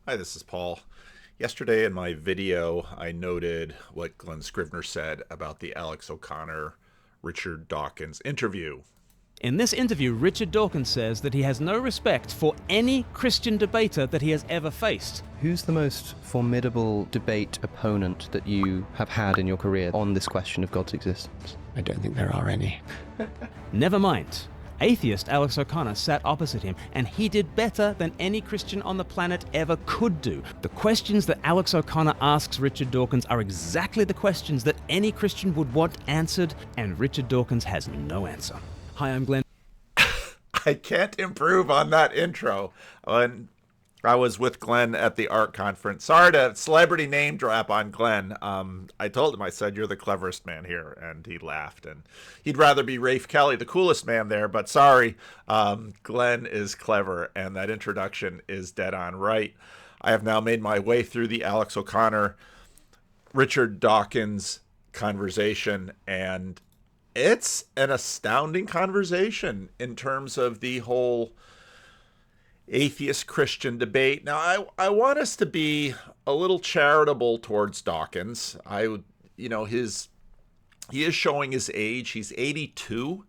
Hi, this is Paul. Yesterday in my video, I noted what Glen Scrivener said about the Alex O'Connor, Richard Dawkins interview. In this interview, Richard Dawkins says that he has no respect for any Christian debater that he has ever faced. Who's the most formidable debate opponent that you have had in your career on this question of God's existence? I don't think there are any. Never mind. Atheist Alex O'Connor sat opposite him, and he did better than any Christian on the planet ever could do. The questions that Alex O'Connor asks Richard Dawkins are exactly the questions that any Christian would want answered, and Richard Dawkins has no answer. Hi, I'm Glen. I can't improve on that intro. When I was with Glen at the art conference. Sorry to celebrity name drop on Glen. I told him, I said, you're the cleverest man here. And he laughed. And he'd rather be Rafe Kelly, the coolest man there. But sorry, Glen is clever. And that introduction is dead on right. I have now made my way through the Alex O'Connor, Richard Dawkins conversation. And it's an astounding conversation in terms of the whole atheist Christian debate. Now, I want us to be a little charitable towards Dawkins. He is showing his age. He's 82,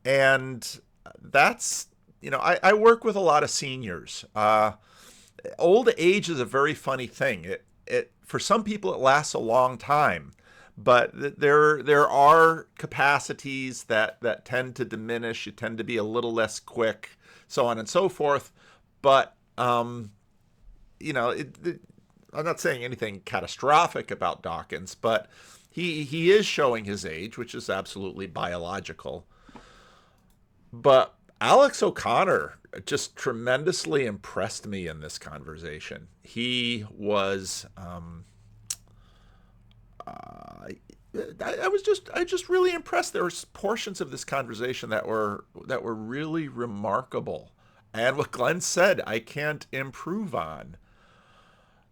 and that's, I work with a lot of seniors. Old age is a very funny thing. It for some people it lasts a long time, but there are capacities that tend to diminish. You tend to be a little less quick, so on and so forth. But, I'm not saying anything catastrophic about Dawkins, but he is showing his age, which is absolutely biological. But Alex O'Connor just tremendously impressed me in this conversation. He was, I just really impressed. There were portions of this conversation that were really remarkable. And what Glen said, I can't improve on.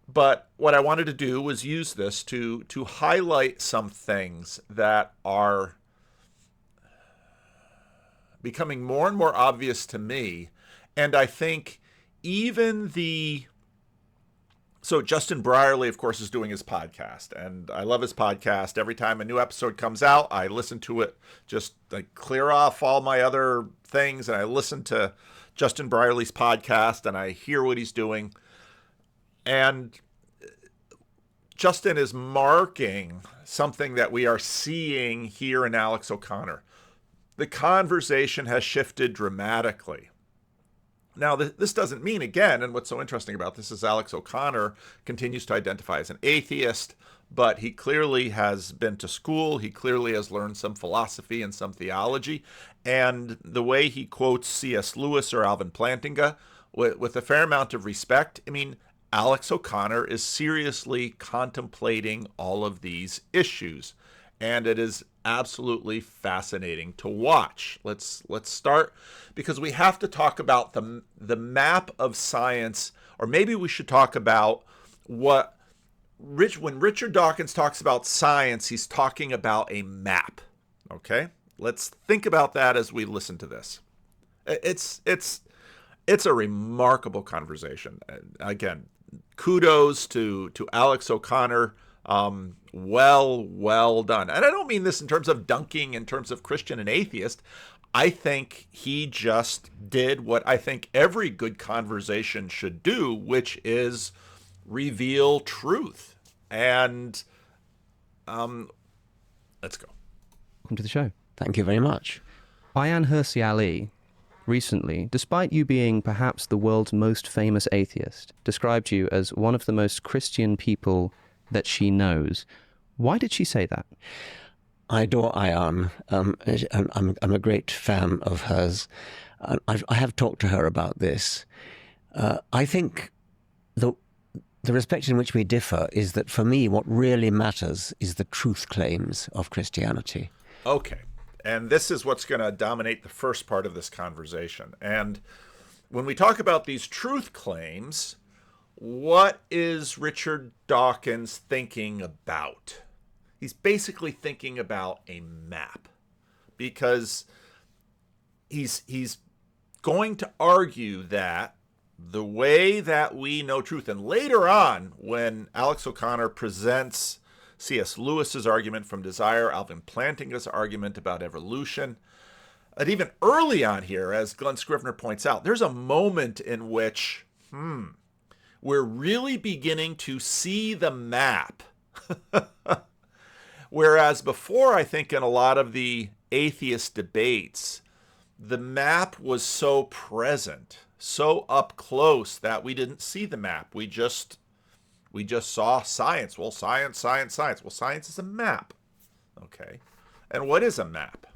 But what I wanted to do was use this to highlight some things that are becoming more and more obvious to me. And I think even so Justin Brierley, of course, is doing his podcast. And I love his podcast. Every time a new episode comes out, I listen to it, just like clear off all my other things. And I listen to Justin Brierley's podcast, and I hear what he's doing. And Justin is marking something that we are seeing here in Alex O'Connor. The conversation has shifted dramatically. Now, this doesn't mean, again, and what's so interesting about this is Alex O'Connor continues to identify as an atheist, but he clearly has been to school. He clearly has learned some philosophy and some theology. And the way he quotes C.S. Lewis or Alvin Plantinga with a fair amount of respect, Alex O'Connor is seriously contemplating all of these issues. And it is absolutely fascinating to watch. Let's start, because we have to talk about the map of science, or maybe we should talk about when Richard Dawkins talks about science, he's talking about a map. Okay? Let's think about that as we listen to this. It's a remarkable conversation. Again, kudos to Alex O'Connor. Well done. And I don't mean this in terms of dunking, in terms of Christian and atheist. I think he just did what I think every good conversation should do, which is reveal truth. And let's go. Welcome to the show. Thank you very much. Ayaan Hirsi Ali recently, despite you being perhaps the world's most famous atheist, described you as one of the most Christian people that she knows. Why did she say that? I adore Ayaan. I'm a great fan of hers. I have talked to her about this. I think the respect in which we differ is that for me, what really matters is the truth claims of Christianity. Okay. And this is what's going to dominate the first part of this conversation. And when we talk about these truth claims, what is Richard Dawkins thinking about? He's basically thinking about a map, because he's going to argue that the way that we know truth. And later on, when Alex O'Connor presents C.S. Lewis's argument from desire, Alvin Plantinga's argument about evolution, and even early on here, as Glen Scrivener points out, there's a moment in which we're really beginning to see the map. Whereas before, I think in a lot of the atheist debates, the map was so present, so up close, that we didn't see the map. We just saw science. Well, science. Well, science is a map. Okay. And what is a map?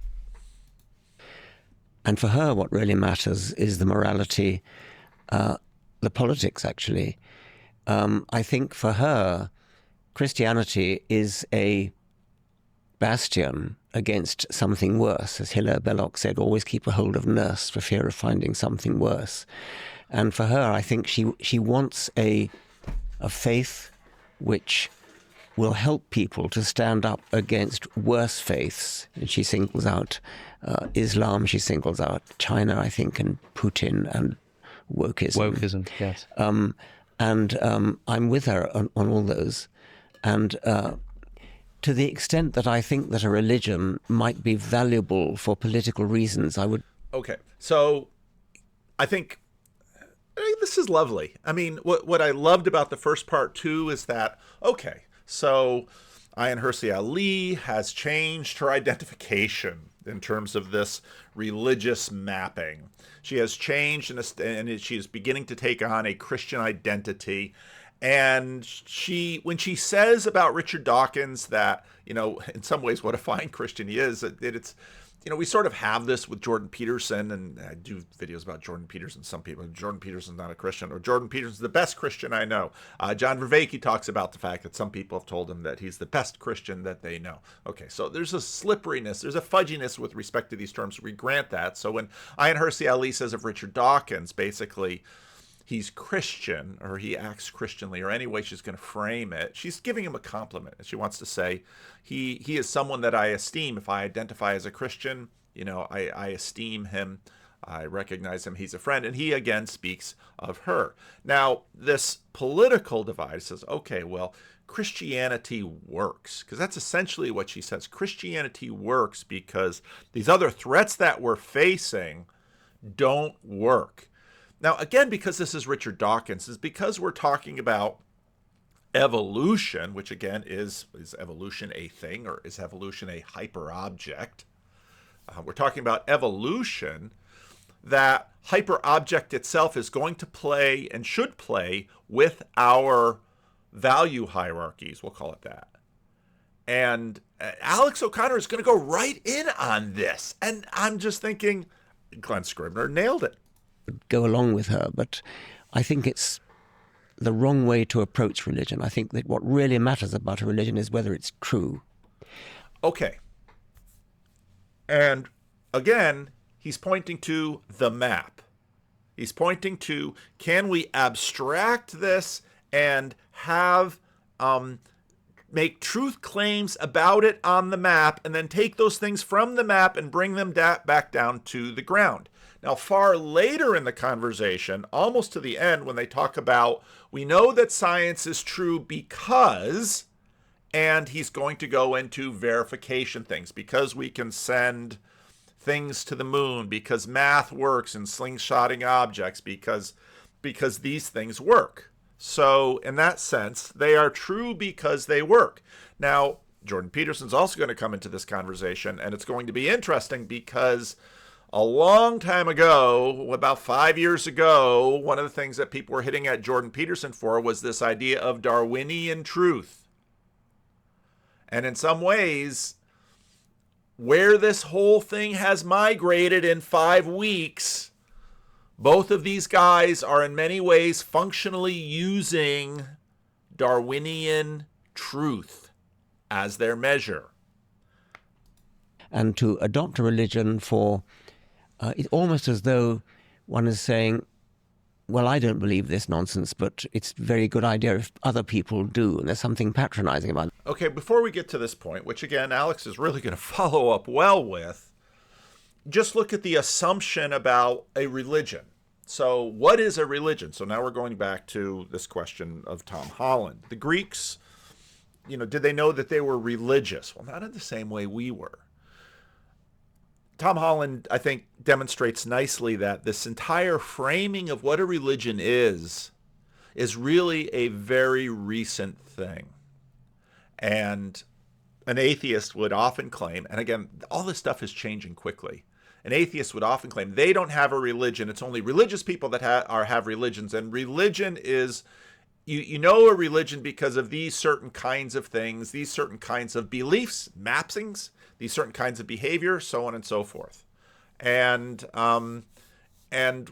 And for her, what really matters is the morality, the politics, actually. I think for her, Christianity is a bastion against something worse. As Hilaire Belloc said, always keep a hold of nurse for fear of finding something worse. And for her, I think she wants a faith which will help people to stand up against worse faiths. And she singles out Islam, she singles out China, I think, and Putin and wokeism. Wokeism, yes. And I'm with her on all those. And to the extent that I think that a religion might be valuable for political reasons, I would... Okay, so I think this is lovely. I mean, what I loved about the first part, too, is that, okay, so Ayaan Hirsi Ali has changed her identification in terms of this religious mapping. She has changed, and she is beginning to take on a Christian identity. And when she says about Richard Dawkins that, in some ways what a fine Christian he is, it's, we sort of have this with Jordan Peterson, and I do videos about Jordan Peterson. Some people, Jordan Peterson's not a Christian, or Jordan Peterson's the best Christian I know. John Vervaeke talks about the fact that some people have told him that he's the best Christian that they know. Okay, so there's a slipperiness, there's a fudginess with respect to these terms. We grant that. So when Ayaan Hirsi Ali says of Richard Dawkins, basically, he's Christian, or he acts Christianly, or any way she's going to frame it, she's giving him a compliment. She wants to say, he is someone that I esteem. If I identify as a Christian, I esteem him. I recognize him. He's a friend. And he, again, speaks of her. Now, this political divide says, okay, well, Christianity works. Because that's essentially what she says. Christianity works because these other threats that we're facing don't work. Now, again, because this is Richard Dawkins, is because we're talking about evolution, which again is evolution a thing, or is evolution a hyperobject? We're talking about evolution, that hyperobject itself is going to play and should play with our value hierarchies, we'll call it that. And Alex O'Connor is going to go right in on this. And I'm just thinking, Glen Scrivener nailed it. Go along with her, but I think it's the wrong way to approach religion. I think that what really matters about a religion is whether it's true. Okay. And again, he's pointing to the map. He's pointing to, can we abstract this and have make truth claims about it on the map, and then take those things from the map and bring them back down to the ground? Now, far later in the conversation, almost to the end, when they talk about, we know that science is true because, and he's going to go into verification things, because we can send things to the moon, because math works in slingshotting objects, because these things work. So in that sense, they are true because they work. Now, Jordan Peterson's also going to come into this conversation, and it's going to be interesting because a long time ago, about 5 years ago, one of the things that people were hitting at Jordan Peterson for was this idea of Darwinian truth. And in some ways, where this whole thing has migrated in 5 weeks, both of these guys are in many ways functionally using Darwinian truth as their measure. And to adopt a religion for... it's almost as though one is saying, well, I don't believe this nonsense, but it's a very good idea if other people do. And there's something patronizing about it. Okay, before we get to this point, which again, Alex is really going to follow up well with, just look at the assumption about a religion. So what is a religion? So now we're going back to this question of Tom Holland. The Greeks, did they know that they were religious? Well, not in the same way we were. Tom Holland, I think, demonstrates nicely that this entire framing of what a religion is really a very recent thing. And an atheist would often claim, and again, all this stuff is changing quickly. An atheist would often claim they don't have a religion. It's only religious people that have religions. And religion is, you know a religion because of these certain kinds of things, these certain kinds of beliefs, mappings, these certain kinds of behavior, so on and so forth. And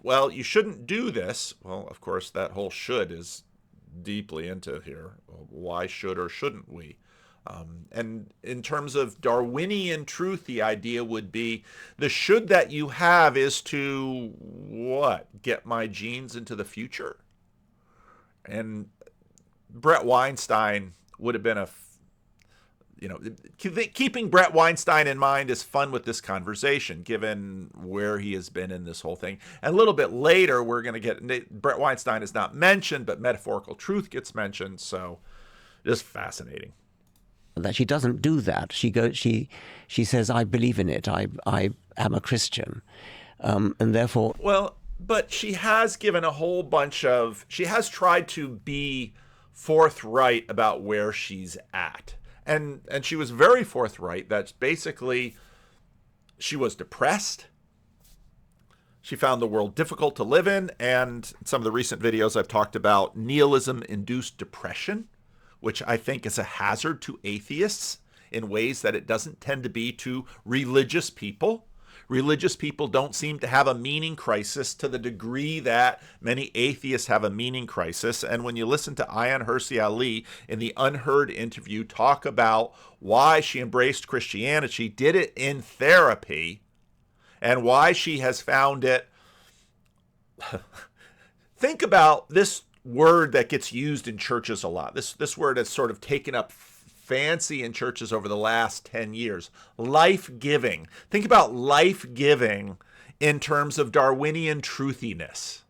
well, you shouldn't do this. Well, of course, that whole should is deeply into here. Why should or shouldn't we? And in terms of Darwinian truth, the idea would be the should that you have is to what? Get my genes into the future? And Brett Weinstein would have been keeping Brett Weinstein in mind is fun with this conversation, given where he has been in this whole thing. And a little bit later, we're going to get, Brett Weinstein is not mentioned, but metaphorical truth gets mentioned. So just fascinating. That she doesn't do that. She says, I believe in it. I am a Christian. And therefore... Well, but she has given a whole bunch of... She has tried to be forthright about where she's at. And she was very forthright that basically she was depressed. She found the world difficult to live in. And in some of the recent videos I've talked about nihilism-induced depression, which I think is a hazard to atheists in ways that it doesn't tend to be to religious people. Religious people don't seem to have a meaning crisis to the degree that many atheists have a meaning crisis. And when you listen to Ayaan Hirsi Ali in the Unheard interview talk about why she embraced Christianity, she did it in therapy, and why she has found it... Think about this word that gets used in churches a lot. This word has sort of taken up fancy in churches over the last 10 years. Life-giving. Think about life-giving in terms of Darwinian truthiness.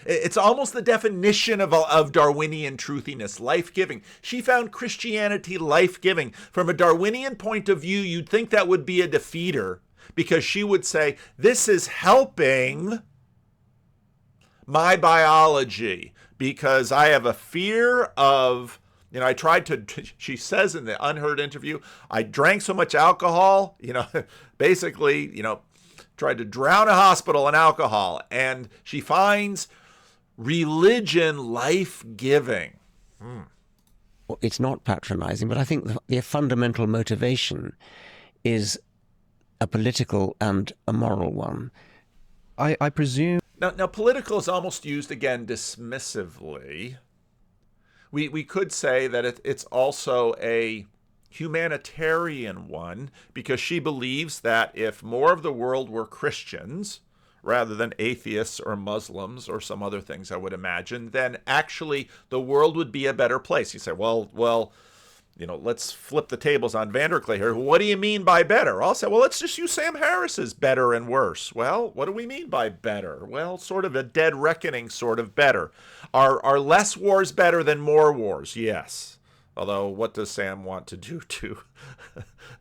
It's almost the definition of Darwinian truthiness, life-giving. She found Christianity life-giving. From a Darwinian point of view, you'd think that would be a defeater, because she would say, this is helping my biology, because I have a fear of... I tried to, she says in the Unheard interview, I drank so much alcohol, basically, tried to drown a hospital in alcohol. And she finds religion life-giving. It's not patronizing, but I think the fundamental motivation is a political and a moral one. I presume... Now, political is almost used, again, dismissively. We could say that it's also a humanitarian one, because she believes that if more of the world were Christians rather than atheists or Muslims or some other things, I would imagine, then actually the world would be a better place. You say, well, let's flip the tables on Vanderklay here. What do you mean by better? I'll say, well, let's just use Sam Harris's better and worse. Well, what do we mean by better? Well, sort of a dead reckoning sort of better. Are less wars better than more wars? Yes. Although, what does Sam want to do to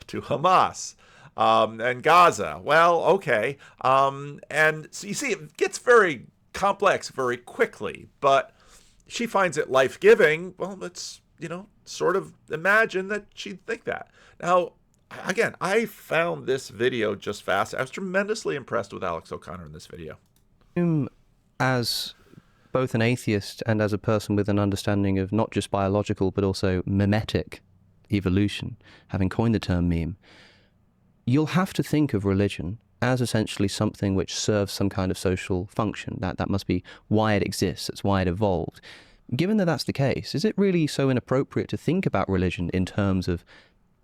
Hamas and Gaza? Well, okay. And so you see, it gets very complex very quickly, but she finds it life-giving. Well, let's, sort of imagine that she'd think that. Now, again, I found this video just fast. I was tremendously impressed with Alex O'Connor in this video. As both an atheist and as a person with an understanding of not just biological but also memetic evolution, having coined the term meme, you'll have to think of religion as essentially something which serves some kind of social function. That must be why it exists. That's why it evolved. Given that that's the case, is it really so inappropriate to think about religion in terms of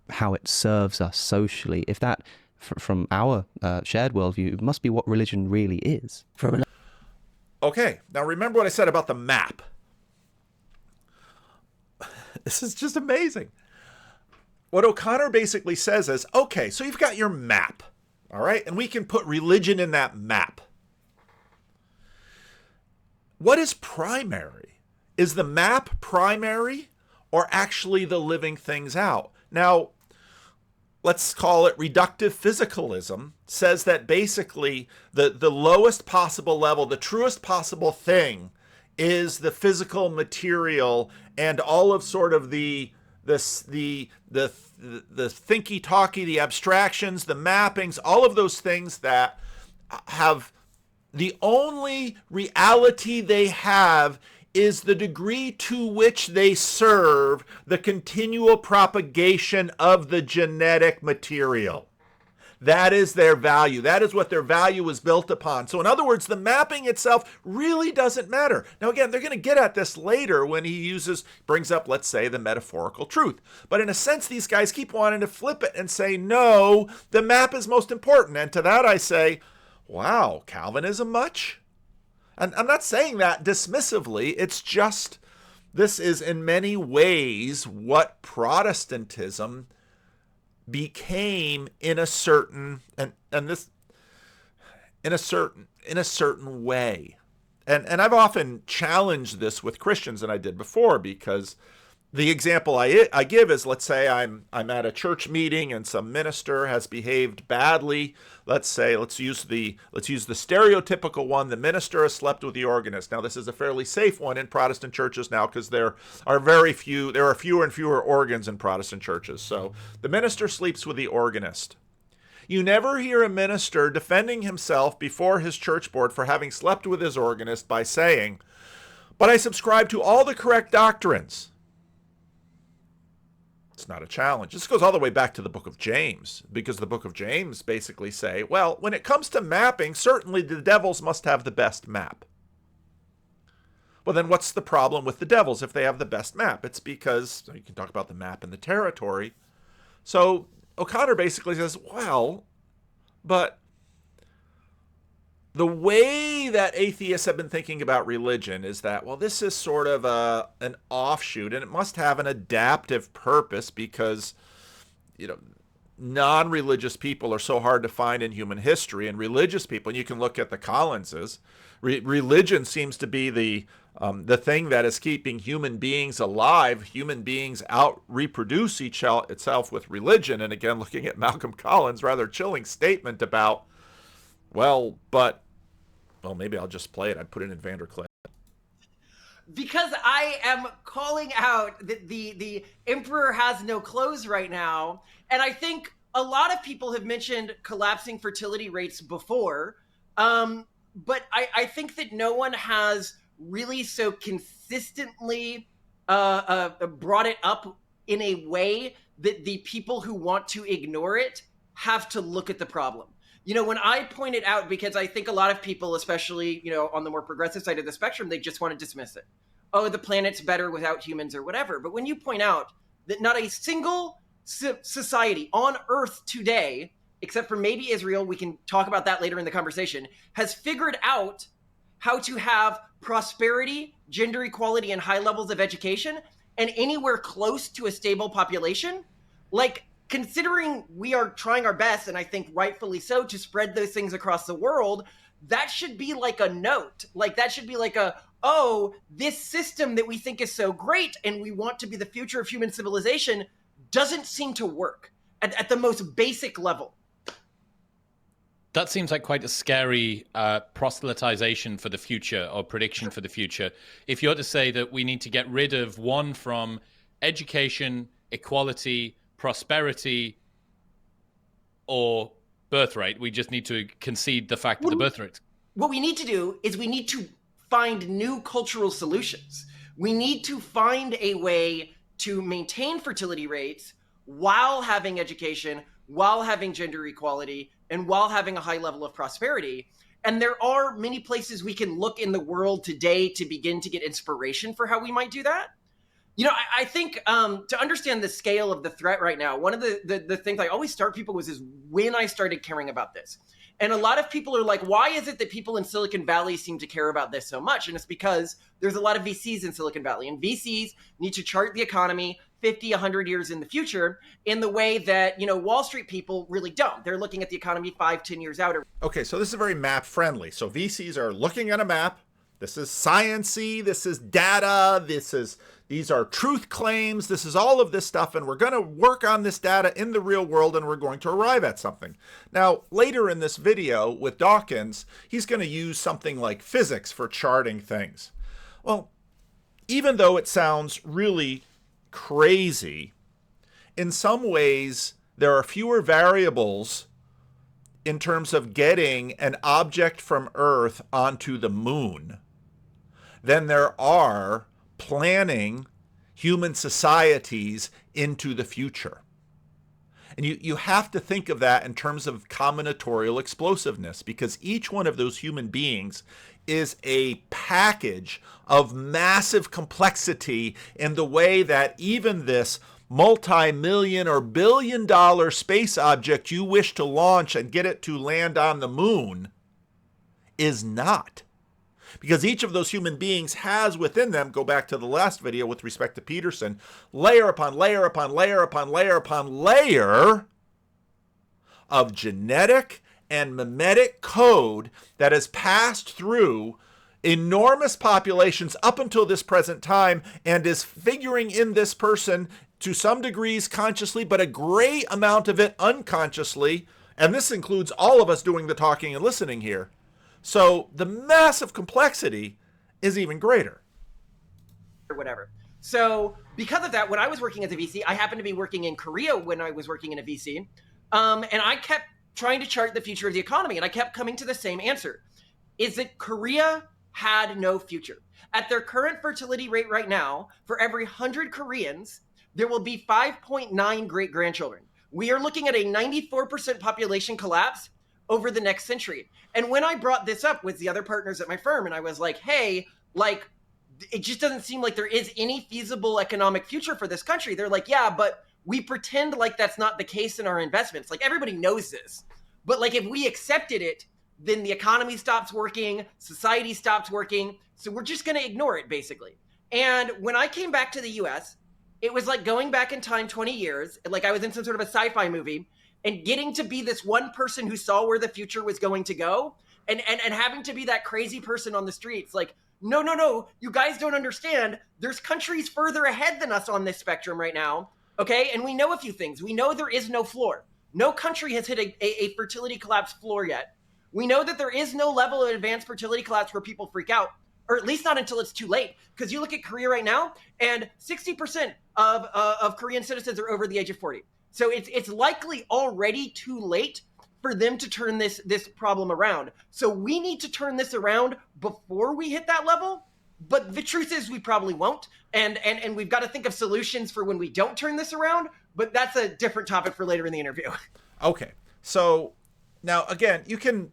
how it serves us socially, if that, from our shared worldview, must be what religion really is? Okay, now remember what I said about the map. This is just amazing. What O'Connor basically says is, okay, so you've got your map, all right? And we can put religion in that map. what is primary? Is the map primary or actually the living things out? Now, let's call it reductive physicalism, says that basically the lowest possible level, the truest possible thing is the physical material, and all of sort of the thinky talky, the abstractions, the mappings, all of those things that have the only reality they have is the degree to which they serve the continual propagation of the genetic material. That is their value. That is what their value is built upon. So in other words, the mapping itself really doesn't matter. Now again, they're going to get at this later when he brings up, let's say, the metaphorical truth. But in a sense, these guys keep wanting to flip it and say, no, the map is most important. And to that I say, wow, Calvinism much? And I'm not saying that dismissively. It's just, this is in many ways what Protestantism became in a certain way. And I've often challenged this with Christians, and I did before, because the example I give is, let's say I'm at a church meeting and some minister has behaved badly. Let's use the stereotypical one. The minister has slept with the organist. Now, this is a fairly safe one in Protestant churches now, because there are fewer and fewer organs in Protestant churches. So the minister sleeps with the organist. You never hear a minister defending himself before his church board for having slept with his organist by saying, "But I subscribe to all the correct doctrines." It's not a challenge. This goes all the way back to the book of James, because the book of James basically say, well, when it comes to mapping, certainly the devils must have the best map. Well, then what's the problem with the devils if they have the best map? It's because, you can talk about the map and the territory. So O'Connor basically says, well, but the way that atheists have been thinking about religion is that, well, this is sort of an offshoot, and it must have an adaptive purpose because, non-religious people are so hard to find in human history, and religious people, and you can look at the Collinses, religion seems to be the thing that is keeping human beings alive. Human beings reproduce itself with religion. And again, looking at Malcolm Collins' rather chilling statement about, maybe I'll just play it. I put it in Vandercliff. Because I am calling out that the emperor has no clothes right now. And I think a lot of people have mentioned collapsing fertility rates before. But I think that no one has really so consistently brought it up in a way that the people who want to ignore it have to look at the problem. When I point it out, because I think a lot of people, especially, on the more progressive side of the spectrum, they just want to dismiss it. Oh, the planet's better without humans or whatever. But when you point out that not a single society on Earth today, except for maybe Israel, we can talk about that later in the conversation, has figured out how to have prosperity, gender equality, and high levels of education, and anywhere close to a stable population, considering we are trying our best, and I think rightfully so, to spread those things across the world, that should be like a note. That should be like this system that we think is so great and we want to be the future of human civilization doesn't seem to work at the most basic level. That seems like quite a scary proselytization for the future, or prediction for the future. If you're to say that we need to get rid of one from education, equality, prosperity, or birthright, we just need to concede the fact that the birthright. What we need to do is we need to find new cultural solutions. We need to find a way to maintain fertility rates while having education, while having gender equality, and while having a high level of prosperity. And there are many places we can look in the world today to begin to get inspiration for how we might do that. I think to understand the scale of the threat right now, one of the things I always start people with is when I started caring about this. And a lot of people are like, why is it that people in Silicon Valley seem to care about this so much? And it's because there's a lot of VCs in Silicon Valley, and VCs need to chart the economy 50, 100 years in the future in the way that, Wall Street people really don't. They're looking at the economy 5, 10 years out. Okay, so this is very map friendly. So VCs are looking at a map. This is science-y, this is data, these are truth claims, this is all of this stuff, and we're going to work on this data in the real world, and we're going to arrive at something. Now, later in this video with Dawkins, he's going to use something like physics for charting things. Well, even though it sounds really crazy, in some ways, there are fewer variables in terms of getting an object from Earth onto the moon than there are planning human societies into the future. And you have to think of that in terms of combinatorial explosiveness, because each one of those human beings is a package of massive complexity in the way that even this multi-million or billion-dollar space object you wish to launch and get it to land on the moon is not. Because each of those human beings has within them, go back to the last video with respect to Peterson, layer upon layer upon layer upon layer upon layer of genetic and memetic code that has passed through enormous populations up until this present time and is figuring in this person to some degrees consciously, but a great amount of it unconsciously. And this includes all of us doing the talking and listening here. So the massive complexity is even greater. Or whatever. So because of that, when I was working as a VC, I happened to be working in Korea when I was working in a VC. And I kept trying to chart the future of the economy. And I kept coming to the same answer, is that Korea had no future. At their current fertility rate right now, for every 100 Koreans, there will be 5.9 great-grandchildren. We are looking at a 94% population collapse over the next century. And when I brought this up with the other partners at my firm, and I was like, hey, like, it just doesn't seem like there is any feasible economic future for this country. They're like, yeah, but we pretend like that's not the case in our investments. Like, everybody knows this. But like, if we accepted it, then the economy stops working, society stops working. So we're just going to ignore it, basically. And when I came back to the US, it was like going back in time 20 years, like I was in some sort of a sci-fi movie, and getting to be this one person who saw where the future was going to go, and having to be that crazy person on the streets. Like, no, you guys don't understand. There's countries further ahead than us on this spectrum right now, okay? And we know a few things. We know there is no floor. No country has hit a fertility collapse floor yet. We know that there is no level of advanced fertility collapse where people freak out, or at least not until it's too late. Because you look at Korea right now, and 60% of Korean citizens are over the age of 40. So it's likely already too late for them to turn this problem around. So we need to turn this around before we hit that level. But the truth is we probably won't. And we've got to think of solutions for when we don't turn this around. But that's a different topic for later in the interview. Okay. So now, again, you can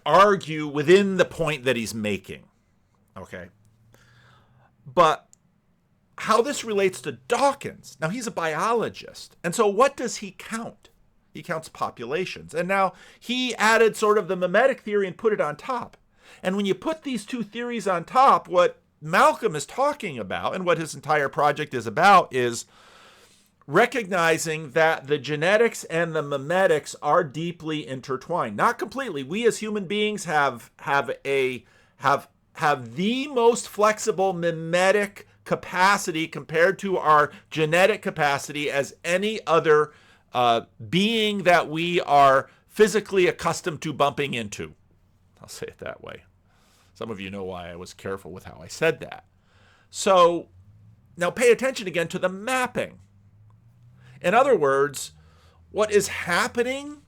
argue within the point that he's making. Okay. But how this relates to Dawkins. Now, he's a biologist. And so what does he count? He counts populations. And now he added sort of the memetic theory and put it on top. And when you put these two theories on top, what Malcolm is talking about and what his entire project is about is recognizing that the genetics and the memetics are deeply intertwined. Not completely. We as human beings have the most flexible memetic capacity compared to our genetic capacity as any other being that we are physically accustomed to bumping into. I'll say it that way. Some of you know why I was careful with how I said that. So now pay attention again to the mapping. In other words, what is happening,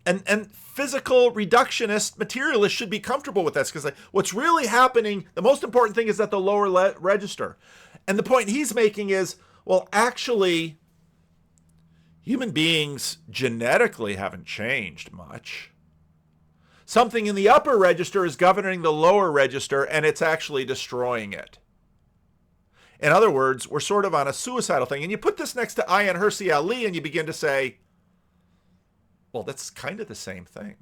and physical reductionist materialists should be comfortable with this, because what's really happening, the most important thing is at the lower register. And the point he's making is, well, actually, human beings genetically haven't changed much. Something in the upper register is governing the lower register, and it's actually destroying it. In other words, we're sort of on a suicidal thing. And you put this next to Ayaan Hirsi Ali, and you begin to say, well, that's kind of the same thing.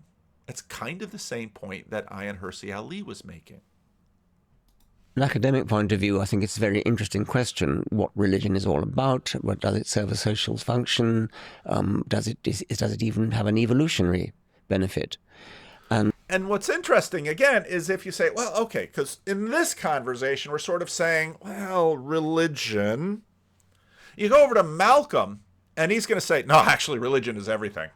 It's kind of the same point that Ayaan Hirsi Ali was making. From an academic point of view, I think it's a very interesting question what religion is all about. What does it serve a social function? Does it even have an evolutionary benefit? And And what's interesting, again, is if you say, well, okay, because in this conversation, we're sort of saying, well, religion. You go over to Malcolm, and he's going to say, no, actually, religion is everything.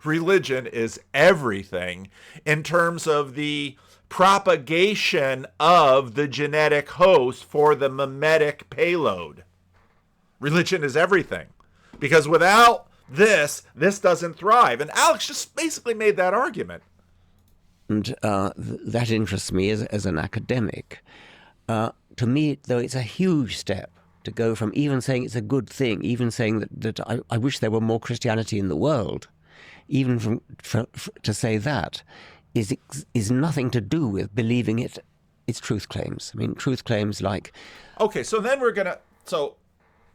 Religion is everything in terms of the propagation of the genetic host for the memetic payload. Religion is everything. Because without this doesn't thrive. And Alex just basically made that argument. And that interests me as an academic. To me, though, it's a huge step to go from even saying it's a good thing, even saying that I wish there were more Christianity in the world, even to say that is nothing to do with believing its truth claims. I mean, truth claims like... Okay, so then we're going to...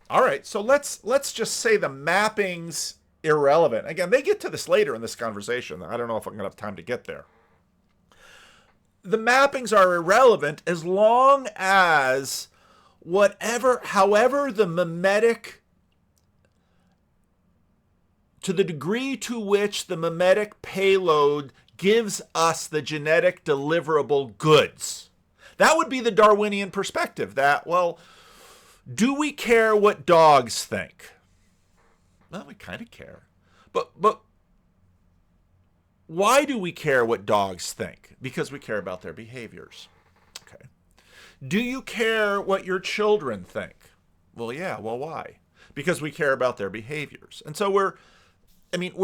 All right, so let's just say the mapping's irrelevant. Again, they get to this later in this conversation. I don't know if I'm going to have time to get there. The mappings are irrelevant as long as however the memetic, to the degree to which the memetic payload gives us the genetic deliverable goods. That would be the Darwinian perspective that, well, do we care what dogs think? Well, we kind of care. But why do we care what dogs think? Because we care about their behaviors. Okay. Do you care what your children think? Well, yeah. Well, why? Because we care about their behaviors. And so we're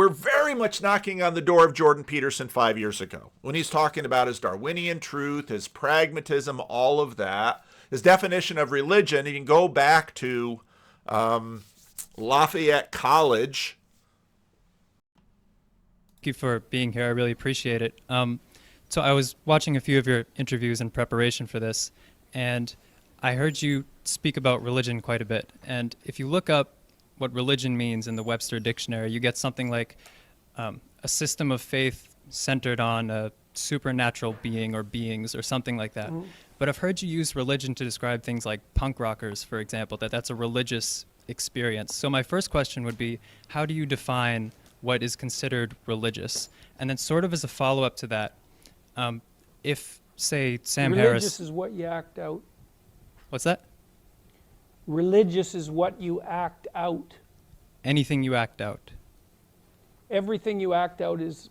very much knocking on the door of Jordan Peterson 5 years ago when he's talking about his Darwinian truth, his pragmatism, all of that, his definition of religion. You can go back to Lafayette College. Thank you for being here. I really appreciate it. So I was watching a few of your interviews in preparation for this, and I heard you speak about religion quite a bit. And if you look up what religion means in the Webster Dictionary, you get something like a system of faith centered on a supernatural being or beings or something like that. Mm. But I've heard you use religion to describe things like punk rockers, for example, that's a religious experience. So my first question would be, how do you define what is considered religious? And then sort of as a follow-up to that, if, say, Sam Harris... Religious is what you act out. What's that? Religious is what you act out. Anything you act out. Everything you act out is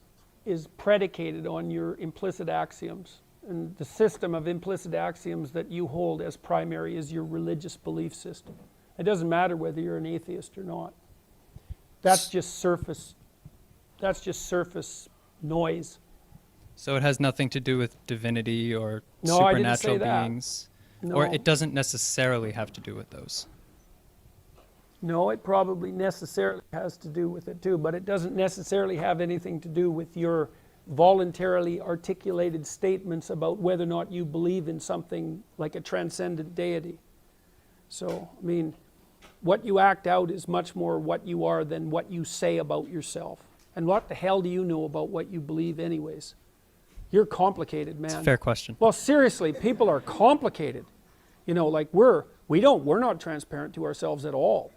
predicated on your implicit axioms. And the system of implicit axioms that you hold as primary is your religious belief system. It doesn't matter whether you're an atheist or not. That's just surface noise. So it has nothing to do with divinity or supernatural beings? No. Or it doesn't necessarily have to do with those? No, it probably necessarily has to do with it too, but it doesn't necessarily have anything to do with your voluntarily articulated statements about whether or not you believe in something like a transcendent deity. So, I mean, what you act out is much more what you are than what you say about yourself. And what the hell do you know about what you believe anyways? You're complicated, man. It's a fair question. Well, seriously, people are complicated. You know, like we're not transparent to ourselves at all.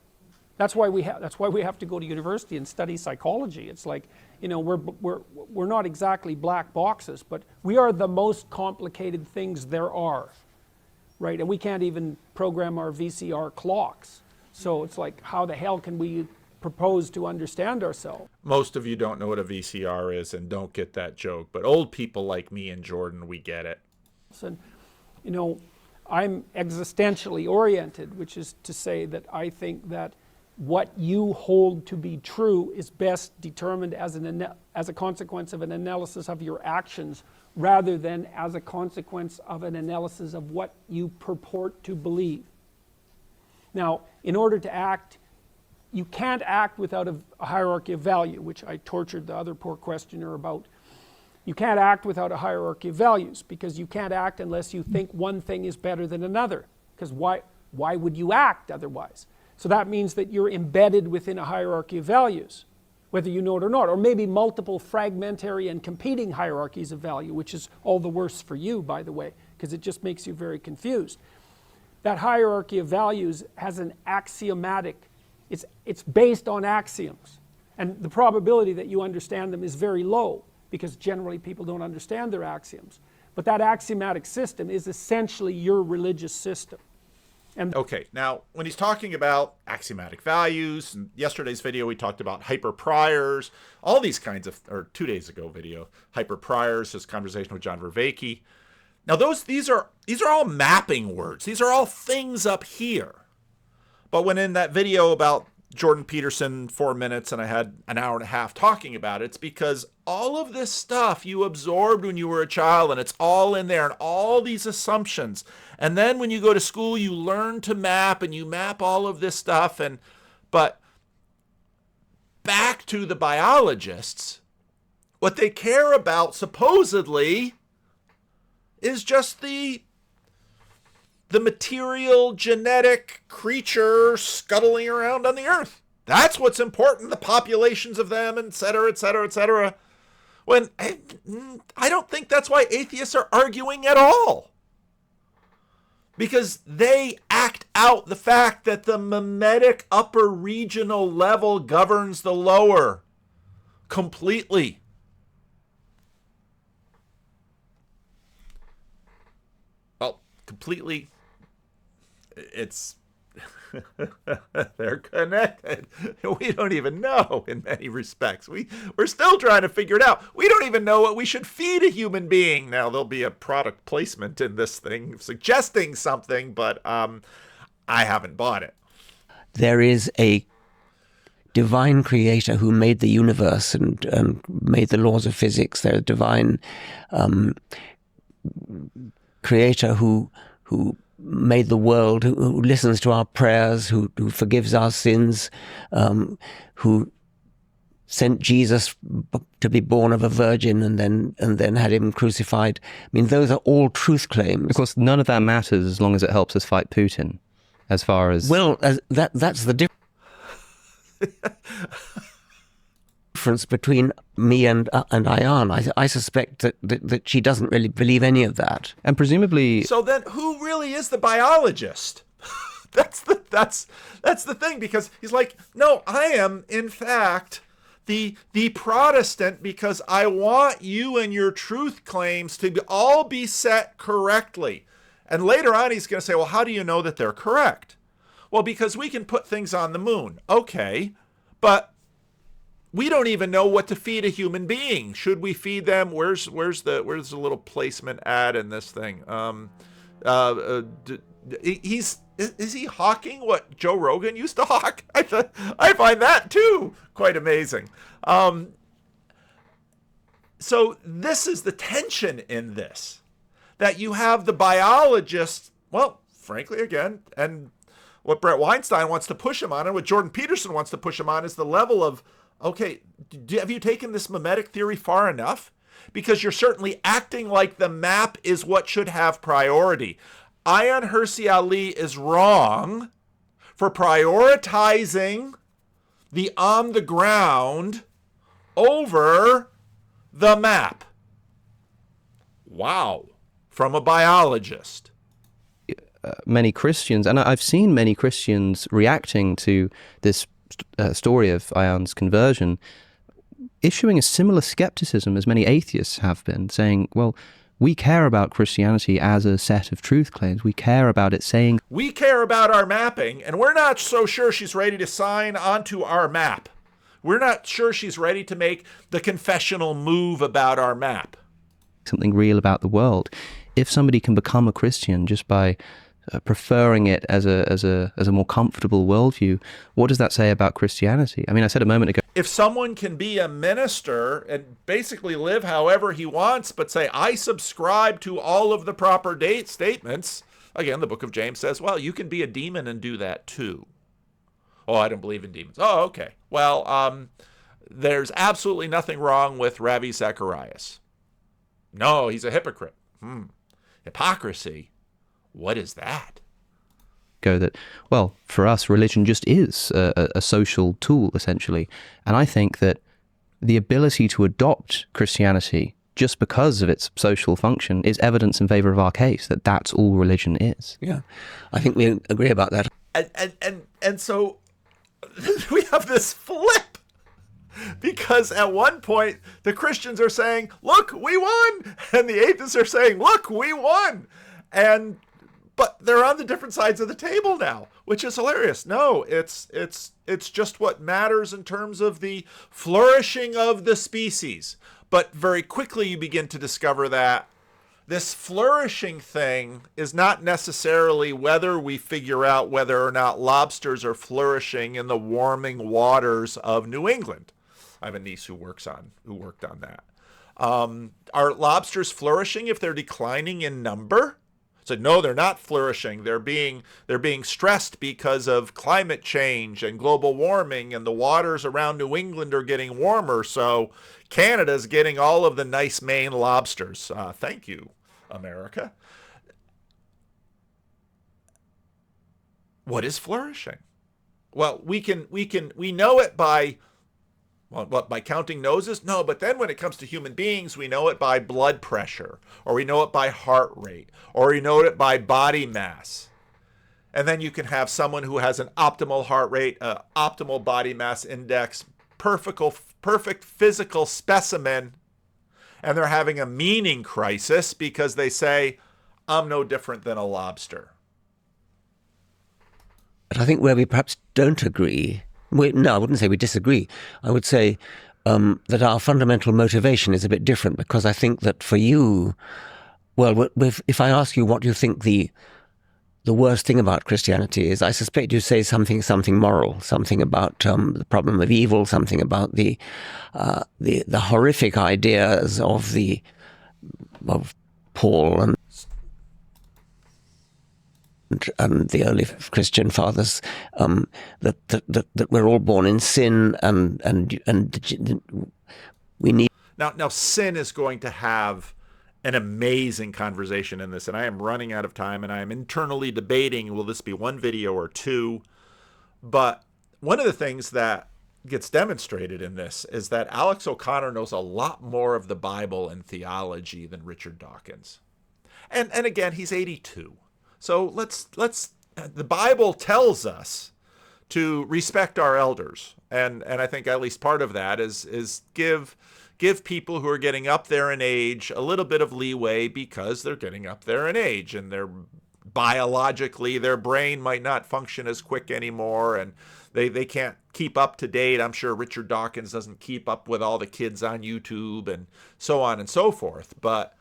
That's why we have to go to university and study psychology. It's like, you know, we're not exactly black boxes, but we are the most complicated things there are, right? And we can't even program our VCR clocks. So it's like, how the hell can we propose to understand ourselves? Most of you don't know what a VCR is and don't get that joke, but old people like me and Jordan, we get it. And, you know, I'm existentially oriented, which is to say that I think that what you hold to be true is best determined as a consequence of an analysis of your actions rather than as a consequence of an analysis of what you purport to believe. Now, in order to act, you can't act without a hierarchy of value, which I tortured the other poor questioner about. You can't act without a hierarchy of values because you can't act unless you think one thing is better than another. Because why would you act otherwise? So that means that you're embedded within a hierarchy of values, whether you know it or not, or maybe multiple fragmentary and competing hierarchies of value, which is all the worse for you, by the way, because it just makes you very confused. That hierarchy of values has an axiomatic, it's based on axioms, and the probability that you understand them is very low. because generally people don't understand their axioms. But that axiomatic system is essentially your religious system. Okay, now when he's talking about axiomatic values, in yesterday's video we talked about hyperpriors, all these kinds of, or 2 days ago video, hyperpriors, his conversation with John Vervaeke. Now these are all mapping words. These are all things up here. But when in that video about Jordan Peterson, 4 minutes, and I had an hour and a half talking about it, it's because all of this stuff you absorbed when you were a child, and it's all in there, and all these assumptions. And then when you go to school, you learn to map, and you map all of this stuff. But back to the biologists, what they care about, supposedly, is just the material genetic creature scuttling around on the earth. That's what's important, the populations of them, et cetera, et cetera, et cetera. When I don't think that's why atheists are arguing at all. Because they act out the fact that the memetic upper regional level governs the lower completely. Well, completely. It's they're connected. We don't even know in many respects. We're still trying to figure it out. We don't even know what we should feed a human being. Now there'll be a product placement in this thing suggesting something, but I haven't bought it. There is a divine creator who made the universe and made the laws of physics. There's a divine creator who made the world, who listens to our prayers, who forgives our sins, who sent Jesus to be born of a virgin and then had him crucified. I mean, those are all truth claims. Of course, none of that matters as long as it helps us fight Putin, as far as... Well, that's the difference between me and Ayan. I suspect that she doesn't really believe any of that. And presumably... So then who really is the biologist? That's the thing, because he's like, no, I am, in fact, the Protestant, because I want you and your truth claims to all be set correctly. And later on, he's going to say, well, how do you know that they're correct? Well, because we can put things on the moon. Okay, but we don't even know what to feed a human being. Should we feed them? Where's the little placement ad in this thing? Is he hawking what Joe Rogan used to hawk? I find that too quite amazing. So this is the tension in this, that you have the biologists, well, frankly, again, and what Brett Weinstein wants to push him on and what Jordan Peterson wants to push him on is the level of, okay, have you taken this memetic theory far enough? Because you're certainly acting like the map is what should have priority. Ayaan Hirsi Ali is wrong for prioritizing the on the ground over the map. Wow. From a biologist. Many Christians, and I've seen many Christians reacting to this story of Ayaan's conversion, issuing a similar skepticism as many atheists have been, saying, well, we care about Christianity as a set of truth claims. We care about it saying... We care about our mapping, and we're not so sure she's ready to sign onto our map. We're not sure she's ready to make the confessional move about our map. Something real about the world. If somebody can become a Christian just by preferring it as a more comfortable worldview, what does that say about Christianity? I mean, I said a moment ago, if someone can be a minister and basically live however he wants, but say, I subscribe to all of the proper statements, again, the book of James says, well, you can be a demon and do that too. Oh, I don't believe in demons. Oh, okay. Well, there's absolutely nothing wrong with Ravi Zacharias. No, he's a hypocrite. Hypocrisy. What is that? That, well, for us, religion just is a social tool, essentially. And I think that the ability to adopt Christianity just because of its social function is evidence in favor of our case, that that's all religion is. Yeah, I think we agree about that. And so we have this flip Because at one point, the Christians are saying, look, we won. And the atheists are saying, look, we won. But they're on the different sides of the table now, which is hilarious. No, it's just what matters in terms of the flourishing of the species. But very quickly you begin to discover that this flourishing thing is not necessarily whether we figure out whether or not lobsters are flourishing in the warming waters of New England. I have a niece who worked on that. Are lobsters flourishing if they're declining in number? So no, they're not flourishing. They're being stressed because of climate change and global warming, and the waters around New England are getting warmer. So Canada's getting all of the nice Maine lobsters. Thank you, America. What is flourishing? Well, we know it by by counting noses? No, but then when it comes to human beings, we know it by blood pressure, or we know it by heart rate, or we know it by body mass. And then you can have someone who has an optimal heart rate, optimal body mass index, perfect physical specimen, and they're having a meaning crisis because they say, I'm no different than a lobster. But I think where we perhaps don't agree, no, I wouldn't say we disagree. I would say that our fundamental motivation is a bit different, because I think that for you, well, if I ask you what you think the worst thing about Christianity is, I suspect you say something moral, something about the problem of evil, something about the horrific ideas of Paul and the early Christian fathers, that we're all born in sin, and we need. Now sin is going to have an amazing conversation in this, and I am running out of time, and I am internally debating, will this be one video or two? But one of the things that gets demonstrated in this is that Alex O'Connor knows a lot more of the Bible and theology than Richard Dawkins. And again, he's 82. So let's the Bible tells us to respect our elders. And I think at least part of that is give people who are getting up there in age a little bit of leeway, because they're getting up there in age, and they're biologically, their brain might not function as quick anymore, and they can't keep up to date. I'm sure Richard Dawkins doesn't keep up with all the kids on YouTube and so on and so forth. But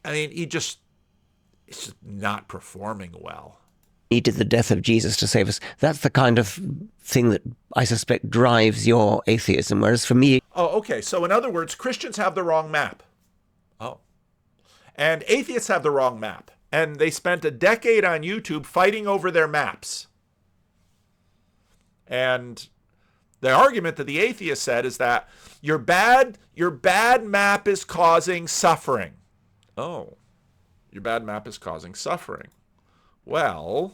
I mean, he's just not performing well. Needed the death of Jesus to save us. That's the kind of thing that I suspect drives your atheism. Whereas for me... Oh, okay. So in other words, Christians have the wrong map. Oh. And atheists have the wrong map. And they spent a decade on YouTube fighting over their maps. And the argument that the atheist said is that your bad map is causing suffering. Oh. Your bad map is causing suffering. Well,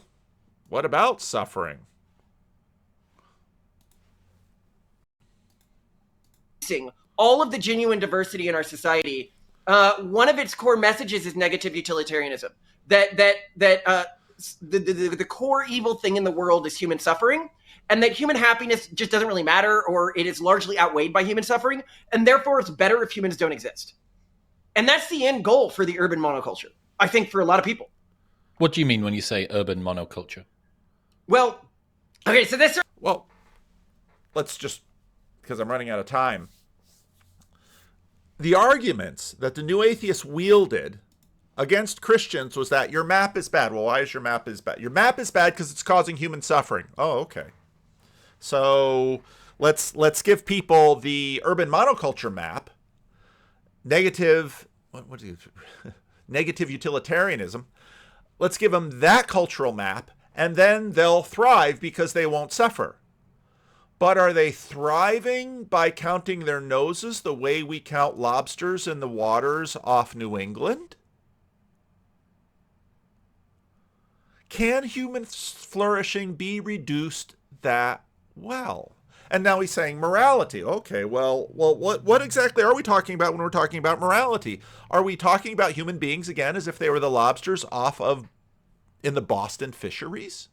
what about suffering? All of the genuine diversity in our society, one of its core messages is negative utilitarianism. That the core evil thing in the world is human suffering, and that human happiness just doesn't really matter, or it is largely outweighed by human suffering, and therefore it's better if humans don't exist. And that's the end goal for the urban monoculture, I think, for a lot of people. What do you mean when you say urban monoculture? Well, okay, so this... Well, let's just, because I'm running out of time. The arguments that the new atheists wielded against Christians was that your map is bad. Well, why is your map is bad? Your map is bad because it's causing human suffering. Oh, okay. So let's give people the urban monoculture map, negative utilitarianism. Let's give them that cultural map, and then they'll thrive because they won't suffer. But are they thriving by counting their noses the way we count lobsters in the waters off New England? Can human flourishing be reduced that well? And now he's saying morality. Okay, well, what exactly are we talking about when we're talking about morality? Are we talking about human beings again as if they were the lobsters in the Boston fisheries?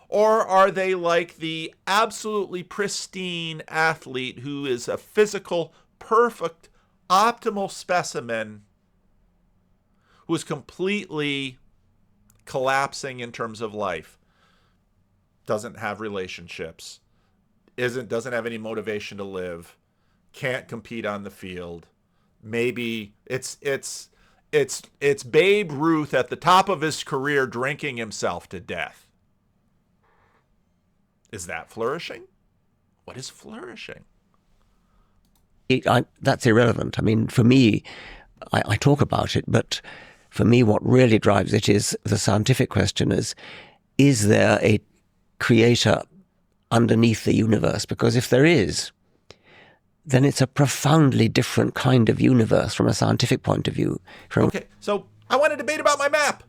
Or are they like the absolutely pristine athlete who is a physical, perfect, optimal specimen who is completely collapsing in terms of life, doesn't have relationships, doesn't have any motivation to live, can't compete on the field? Maybe it's Babe Ruth at the top of his career drinking himself to death. Is that flourishing? What is flourishing? That's irrelevant. I mean, for me, I talk about it, but for me, what really drives it is the scientific question: is there a creator underneath the universe? Because if there is, then it's a profoundly different kind of universe from a scientific point of view. Okay, so I want to debate about my map.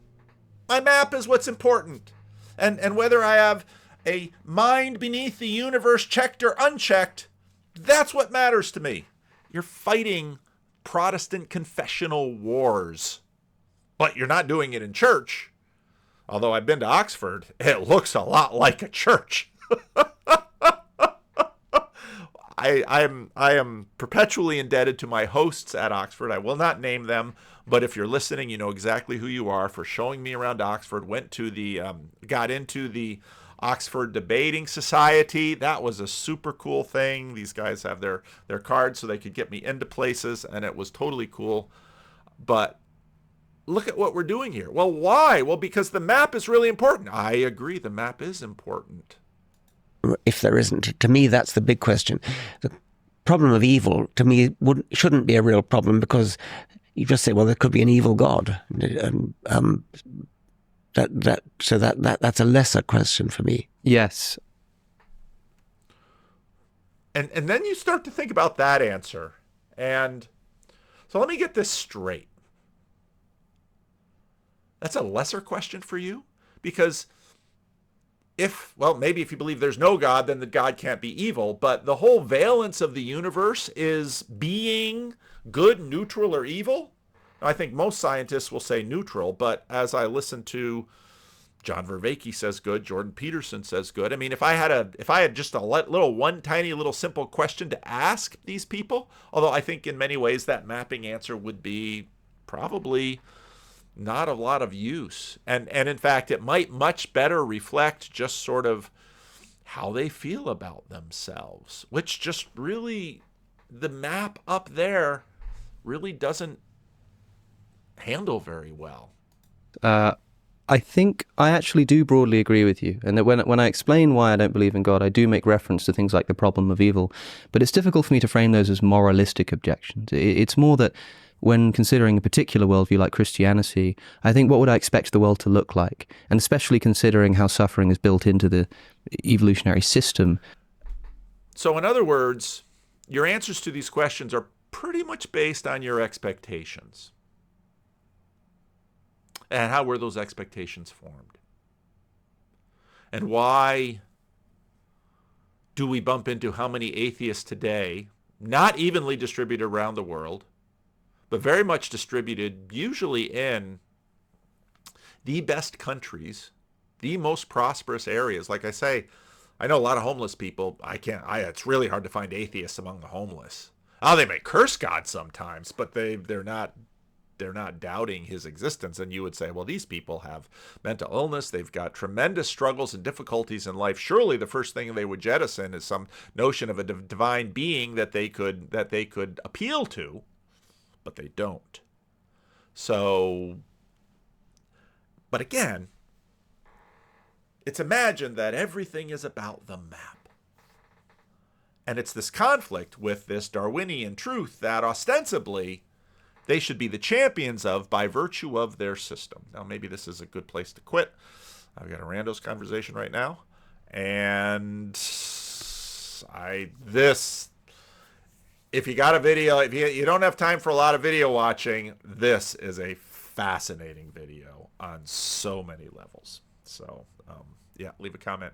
My map is what's important. And whether I have a mind beneath the universe checked or unchecked, that's what matters to me. You're fighting Protestant confessional wars, but you're not doing it in church. Although I've been to Oxford, it looks a lot like a church. I am perpetually indebted to my hosts at Oxford. I will not name them, but if you're listening, you know exactly who you are, for showing me around Oxford. Got into the Oxford Debating Society. That was a super cool thing. These guys have their cards so they could get me into places, and it was totally cool. But look at what we're doing here. Well, why? Well, because the map is really important. I agree, the map is important. If there isn't, to me, that's the big question. The problem of evil, to me, shouldn't be a real problem, because you just say, well, there could be an evil God. That's a lesser question for me. Yes. And then you start to think about that answer. And so let me get this straight. That's a lesser question for you? Because maybe if you believe there's no God, then the God can't be evil. But the whole valence of the universe is being good, neutral, or evil. I think most scientists will say neutral, but as I listen to John Vervaeke says good, Jordan Peterson says good. I mean, if I had just one tiny little simple question to ask these people, although I think in many ways that mapping answer would be probably not a lot of use. And in fact, it might much better reflect just sort of how they feel about themselves, which just really, the map up there really doesn't handle very well. I think I actually do broadly agree with you, and that when I explain why I don't believe in God, I do make reference to things like the problem of evil, but it's difficult for me to frame those as moralistic objections. It's more that when considering a particular worldview like Christianity, I think, what would I expect the world to look like? And especially considering how suffering is built into the evolutionary system. So in other words, your answers to these questions are pretty much based on your expectations. And how were those expectations formed? And why do we bump into how many atheists today, not evenly distributed around the world, but very much distributed, usually in the best countries, the most prosperous areas? Like I say, I know a lot of homeless people. It's really hard to find atheists among the homeless. Oh, they may curse God sometimes, but they're not doubting his existence. And you would say, well, these people have mental illness. They've got tremendous struggles and difficulties in life. Surely the first thing they would jettison is some notion of a divine being that they could appeal to. But they don't. So, but again, it's imagined that everything is about the map. And it's this conflict with this Darwinian truth that ostensibly they should be the champions of by virtue of their system. Now, maybe this is a good place to quit. I've got a Randos conversation right now. And if you got a video, if you don't have time for a lot of video watching, this is a fascinating video on so many levels. So, yeah, leave a comment.